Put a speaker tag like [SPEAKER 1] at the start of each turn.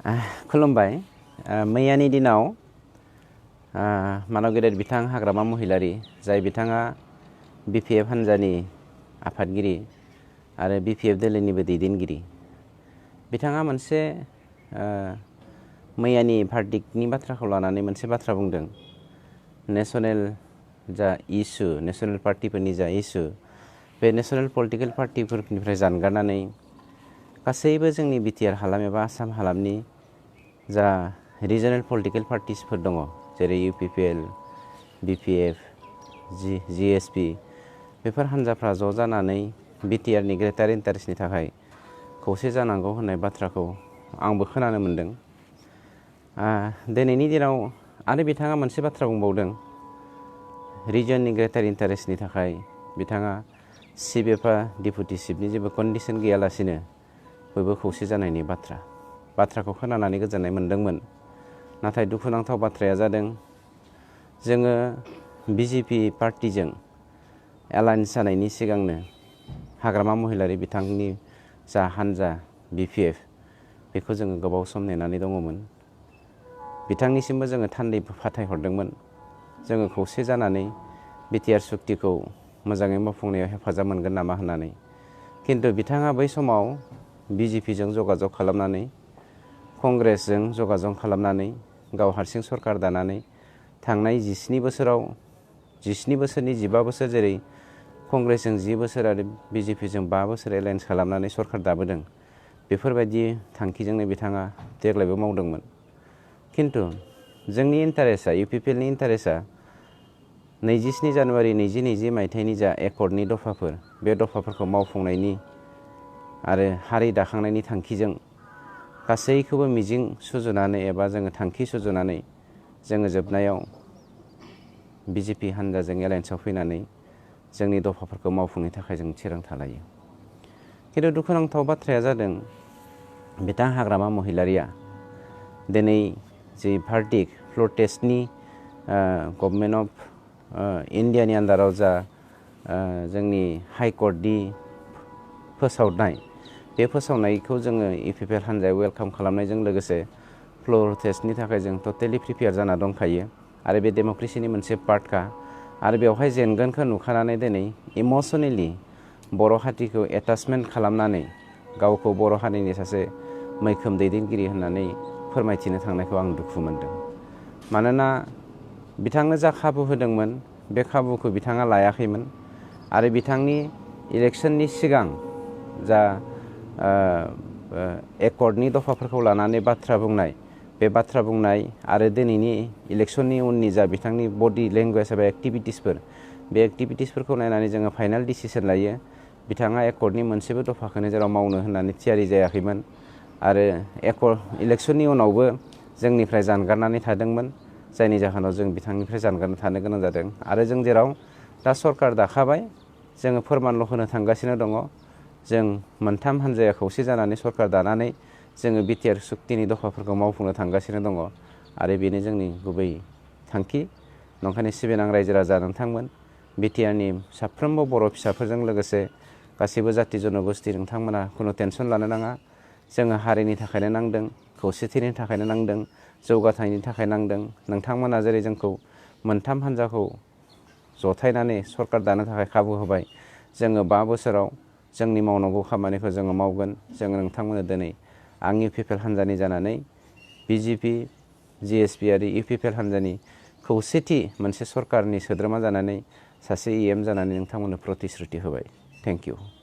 [SPEAKER 1] खुलुमबाय। मैयानि दिनाव मानव गेदेर बिथां हाग्रामा महिलारि जाय बिथाङा बिपिएफ हान्जानि आफादगिरि आरो बिपिएफ दोलोनिबो दैदेनगिरि, बिथाङा मोनसे मैयानि भार्डिक्टनि बाथ्राखौ लानानै मोनसे बाथ्रा बुंदों। नेशनेल जा इस्यु, नेशनेल पार्टिफोरनि जा इस्यु, बे नेशनेल पलिटिकेल पार्टिफोरनिफ्राय जानगारनानै गासैबो जोंनि बिटिआर हालाम एबा आसाम हालामनि जा रिजनेल पलिटिकेल पार्टिसफोर दङ, जेरै इउपिपिएल, बिपिएफ, जिएसपि, बेफोर हान्जाफ्रा ज' जानानै बिटिआरनि ग्रेटार इन्टारेस्टनि थाखाय खौसे जानांगौ होननाय बाथ्राखौ आंबो खोनानो मोन्दों। दिनैनि दिनाव आरो बिथाङा मोनसे बाथ्रा बुंबावदों, रिजननि ग्रेटार इन्टारेस्टनि थाखाय बिथाङा चिफ एबा डिपुटि चिफनि जेबो कन्डिसन गैयालासिनो बयबो खौसे जानायनि बाथ्राखौ खोनानानै गोजोननाय मोन्दोंमोन। नाथाय दुखुनांथाव बाथ्राया जादों, जोङो बिजेपि पार्टिजों एलायन्स जानायनि सिगांनो हाग्रामा महिलारि बिथांनि जा हान्जा बिपिएफ, बेखौ जोङो गोबाव सम नेनानै दङमोन। बिथांनिसिमबो जोङो थान्दै फाथायहरदोंमोन, जोङो खौसे जानानै बिटिआर सुक्तिखौ मोजाङै मावफुंनायाव हेफाजाब मोनगोन नामा होननानै। खिन्थु बिथाङा बै समाव बिजेपिजों जगाजग खालामनानै, कंग्रेसजों जगाजग खालामनानै, गाव हारसिं सरकार दानानै थांनाय 17 बोसोरनि 15 बोसोर, जेरै कंग्रेसजों 10 बोसोर आरो बिजेपिजों 5 बोसोर एलायन्स खालामनानै सरकार दाबोदों, बेफोरबायदि थांखिजोंनो बिथाङा देग्लायबो मावदोंमोन। खिन्थु जोंनि इन्टारेस्टआ, इउपिपिएलनि इन्टारेस्टआ 27 जानुवारि 2020 मायथाइनि जा एकर्डनि दफाफोर, बे दफाफोरखौ मावफुंनायनि आरो हारि दाखांनायनि थांखिजों गासैखौबो मिजिं सुजुनानै एबा जोङो थांखि सुजुनानै जोङो जोबनायाव बिजेपि हान्जाजों एलायन्सआव फैनानै जोंनि दफाफोरखौ मावफुंनो थाखाय जों थिरांथा लायो। खिन्थु दुखुनांथाव बाथ्राया जादों, बिथां हाग्रामा महिलारिया दिनै जि भार्डिक्ट फ्ल'र टेस्टनि गभर्नमेन्ट अफ इन्डियानि आन्दाराव जा जोंनि हाइकर्टनि फोसावनाय, बे फोसावनायखौ जोङो इउपिपिएल हान्जाया वेलकाम खालामनायजों लोगोसे फ्ल'र टेस्टनि थाखाय जों टटेलि प्रिपेयार जाना दंखायो आरो बे डेम'क्रेसिनि मोनसे पार्टखा। आरो बेवहाय जेनगोनखौ नुखानानै दिनै इमसनेलि बर' हारिखौ एटाचमेन्ट खालामनानै गावखौ बर' हारिनि सासे मैखोम दैदेनगिरि होननानै फोरमायथिनो थांनायखौ आं दुखु मोनदों। मानोना बिथांनो जा खाबु होदोंमोन, बे खाबुखौ बिथाङा लायाखैमोन आरो बिथांनि इलेक्सननि सिगां जा एकर्डनि दफाफोरखौ लानानै बाथ्रा बुंनाय, बे बाथ्रा बुंनाय आरो दिनैनि इलेक्सननि उननि जा बिथांनि बडि लेंगुवेज एबा एक्टिभिटिसफोर, बे एक्टिभिटिसफोरखौ नायनानै जोङो फाइनाल डिसिसन लायो। बिथाङा एकर्डनि मोनसेबो दफाखौनो जेराव मावनो होननानै थियारि जायाखैमोन आरो इलेक्सननि उनावबो जोंनिफ्राय जानगारनानै थादोंमोन, जायनि जाहोनाव जों बिथांनिफ्राय जानगारना थानो गोनां जादों। आरो जों जेराव दा सरकार दाखाबाय, जोङो फोरमानल' होनो थांगासिनो दङ। जों मोनथाम हान्जाया खौसे जानानै सरकार दानानै जोङो बिटिआर सुक्तिनि दफाफोरखौ मावफुंनो थांगासिनो दङ आरो बेनो जोंनि गुबै थांखि। नंखायनो सिबिनां रायजो राजा नोंथांमोन, बिटिआरनि साफ्रोमबो बर' फिसाफोरजों लोगोसे गासैबो जाति जन'गोष्ठि, नोंथांमोना खुनु टेनसन लानो नाङा। जोङो हारिनि थाखायनो नांदों, खौसेथिनि थाखायनो नांदों, जौगाथायनि थाखाय नांदों। नोंथांमोना जेरै जोंखौ मोनथाम हान्जाखौ जथायनानै सरकार दानो थाखाय खाबु होबाय, जोङो 5 बोसोराव जोंनि मावनांगौ खामानिखौ जोङो मावगोन। जोङो नोंथांमोननो दिनै आं इउपिपिएल हान्जानि जानानै बिजेपि, जिएसपि आरो इउपिपिएल हान्जानि खौसेथि मोनसे सरकारनि सोद्रोमा जानानै सासे इएम जानानै नोंथांमोननो प्रतिश्रुति होबाय। Thank you.